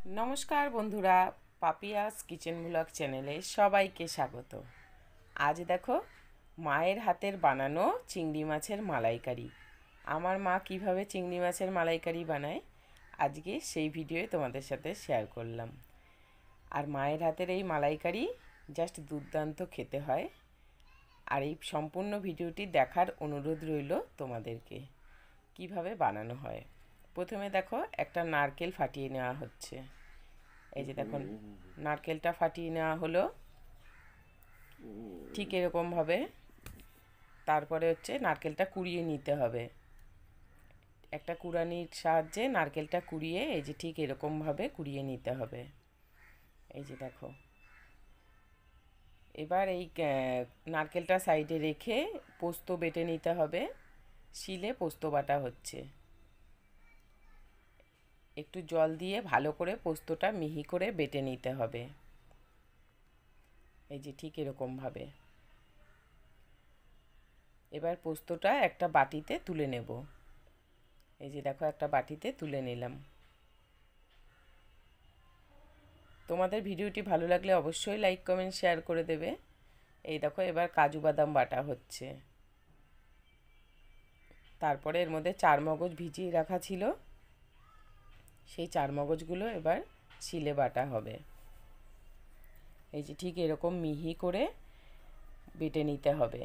নমস্কার বন্ধুরা, Papiya's kitchen blog চ্যানেলে সবাইকে স্বাগত। আজ দেখো মায়ের হাতের বানানো চিংড়ি মাছের মালাইকারি। আমার মা কিভাবে চিংড়ি মাছের মালাইকারি বানায় আজকে সেই ভিডিও তোমাদের সাথে শেয়ার করলাম। আর মায়ের হাতের এই মালাইকারি জাস্ট দুর্দান্ত খেতে হয়। আর এই সম্পূর্ণ ভিডিওটি দেখার অনুরোধ রইল তোমাদেরকে কিভাবে বানানো হয়। প্রথমে দেখো একটা নারকেল ফাটিয়ে নেওয়া হচ্ছে। এই যে দেখুন নারকেলটা ফাটিয়ে নেওয়া হলো ঠিক এরকমভাবে। তারপরে হচ্ছে নারকেলটা কুড়িয়ে নিতে হবে। একটা কুড়ানির সাহায্যে নারকেলটা কুড়িয়ে এই যে ঠিক এরকমভাবে কুড়িয়ে নিতে হবে। এই যে দেখো, এবার এই নারকেলটা সাইডে রেখে পোস্ত বেটে নিতে হবে। শিলে পোস্ত বাটা হচ্ছে। একটু জল দিয়ে ভালো করে পোস্তটা মিহি করে বেটে নিতে হবে। এই যে ঠিক এরকমভাবে। এবার পোস্তটা একটা বাটিতে তুলে নেব। এই যে দেখো একটা বাটিতে তুলে নিলাম। তোমাদের ভিডিওটি ভালো লাগলে অবশ্যই লাইক কমেন্ট শেয়ার করে দেবে। এই দেখো এবার কাজু বাদাম বাটা হচ্ছে। তারপরে এর মধ্যে চারমগজ ভিজিয়ে রাখা ছিল, সেই চারমগজগুলো এবার শিলে বাটা হবে। এই যে ঠিক এরকম মিহি করে বেটে নিতে হবে।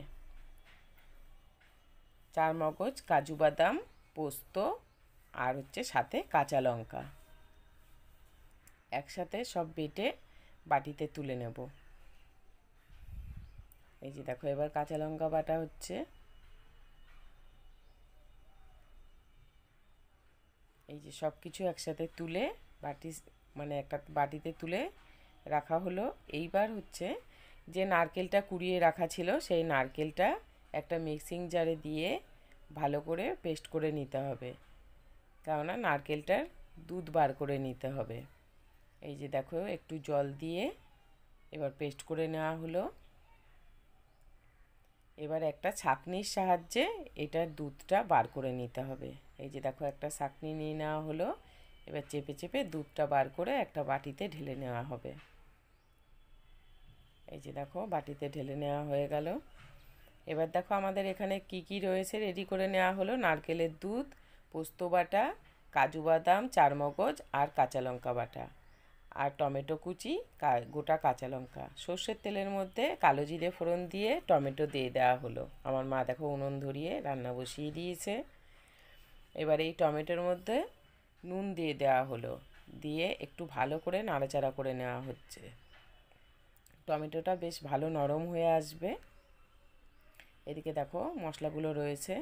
চারমগজ, কাজু বাদাম, পোস্ত আর হচ্ছে সাথে কাঁচা লঙ্কা একসাথে সব বেটে বাটিতে তুলে নেব। এই যে দেখো এবার কাঁচা লঙ্কা বাটা হচ্ছে। এই যে সব কিছু একসাথে তুলে বাটি মানে একটা বাটিতে তুলে রাখা হলো। এইবার হচ্ছে যে নারকেলটা কুড়িয়ে রাখা ছিল সেই নারকেলটা একটা মিক্সিং জারে দিয়ে ভালো করে পেস্ট করে নিতে হবে, কেননা নারকেলটার দুধ বার করে নিতে হবে। এই যে দেখো একটু জল দিয়ে এবার পেস্ট করে নেওয়া হলো। এবার একটা ছাঁকনির সাহায্যে এটার দুধটা বার করে নিতে হবে। এই যে দেখো একটা ছাঁকনি নিয়ে নেওয়া হলো। এবার চেপে চেপে দুধটা বার করে একটা বাটিতে ঢেলে নেওয়া হবে। এই যে দেখো বাটিতে ঢেলে নেওয়া হয়ে গেল। এবার দেখো আমাদের এখানে কি কি রয়েছে রেডি করে নেওয়া হলো। নারকেলের দুধ, পোস্ত বাটা, কাজু বাদাম, চারমগজ আর কাঁচা লঙ্কা বাটা আর টমেটো কুচি, গোটা কাঁচা লঙ্কা। সর্ষের তেলের মধ্যে কালো জিরে ফোড়ন দিয়ে টমেটো দিয়ে দেওয়া হলো। আমার মা দেখো উনুন ধরিয়ে রান্না বসিয়ে দিয়েছে। এবার এই টমেটোর মধ্যে নুন দিয়ে দেওয়া হলো, দিয়ে একটু ভালো করে নাড়াচাড়া করে নেওয়া হচ্ছে। টমেটোটা বেশ ভালো নরম হয়ে আসবে। এদিকে দেখো মশলাগুলো রয়েছে।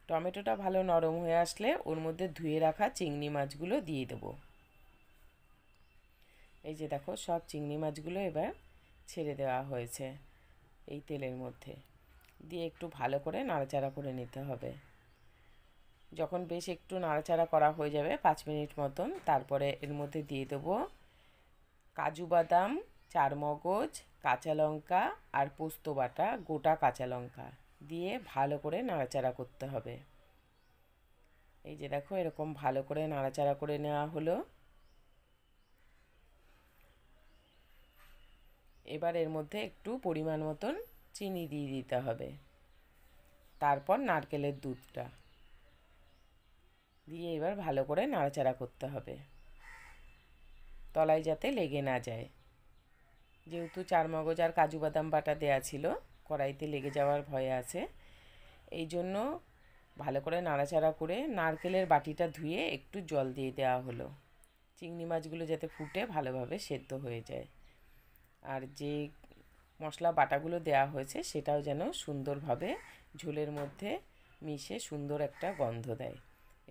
টমেটোটা ভালো নরম হয়ে আসলে ওর মধ্যে ধুয়ে রাখা চিংড়ি মাছগুলো দিয়ে দেবো। এই যে দেখো সব চিংড়ি মাছগুলো এবার ছেড়ে দেওয়া হয়েছে এই তেলের মধ্যে, দিয়ে একটু ভালো করে নাড়াচাড়া করে নিতে হবে। যখন বেশ একটু নাড়াচাড়া করা হয়ে যাবে 5 মিনিট মতন, তারপরে এর মধ্যে দিয়ে দেবো কাজু বাদাম, চারমগজ, কাঁচা লঙ্কা আর পোস্ত বাটা, গোটা কাঁচা লঙ্কা দিয়ে ভালো করে নাড়াচাড়া করতে হবে। এই যে দেখো এরকম ভালো করে নাড়াচাড়া করে নেওয়া হলো। এবার এর মধ্যে একটু পরিমাণ মতন চিনি দিয়ে দিতে হবে। তারপর নারকেলের দুধটা দিয়ে এবার ভালো করে নাড়াচাড়া করতে হবে, তলায় যাতে লেগে না যায়। যেহেতু চারমগজ আর কাজু বাদাম বাটা দেওয়া ছিল, কড়াইতে লেগে যাওয়ার ভয় আছে। এই জন্য ভালো করে নাড়াচাড়া করে নারকেলের বাটিটা ধুয়ে একটু জল দিয়ে দেওয়া হলো, চিংড়ি মাছগুলো যাতে ফুটে ভালোভাবে সেদ্ধ হয়ে যায়। আর যে মশলা বাটাগুলো দেওয়া হয়েছে সেটাও যেন সুন্দরভাবে ঝোলের মধ্যে মিশে সুন্দর একটা গন্ধ দেয়।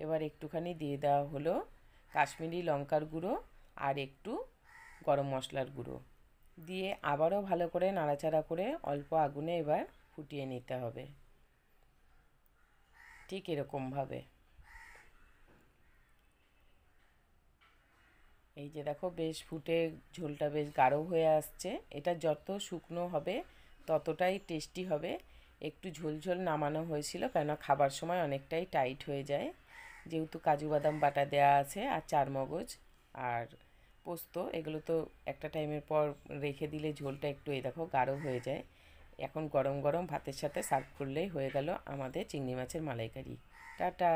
এবার একটুখানি দিয়ে দেওয়া হলো কাশ্মীরি লঙ্কার গুঁড়ো আর একটু গরম মশলার গুঁড়ো দিয়ে আবারও ভালো করে নাড়াচাড়া করে অল্প আগুনে এবার ফুটিয়ে নিতে হবে ঠিক এরকমভাবে। এই যে দেখো বেশ ফুটে ঝোলটা বেশ গাঢ় হয়ে আসছে। এটা যত শুকনো হবে ততটাই টেস্টি হবে। একটু ঝোল নামানো হয়েছিল, কেননা খাবার সময় অনেকটাই টাইট হয়ে যায়, যেহেতু কাজু বাদাম বাটা দেওয়া আছে আর চারমগজ আর পোস্ত, এগুলো তো একটা টাইমের পর রেখে দিলে ঝোলটা একটু এই দেখো গাঢ় হয়ে যায়। এখন গরম গরম ভাতের সাথে সার্ভ করলেই হয়ে গেল আমাদের চিংড়ি মাছের মালাইকারি। টাটা।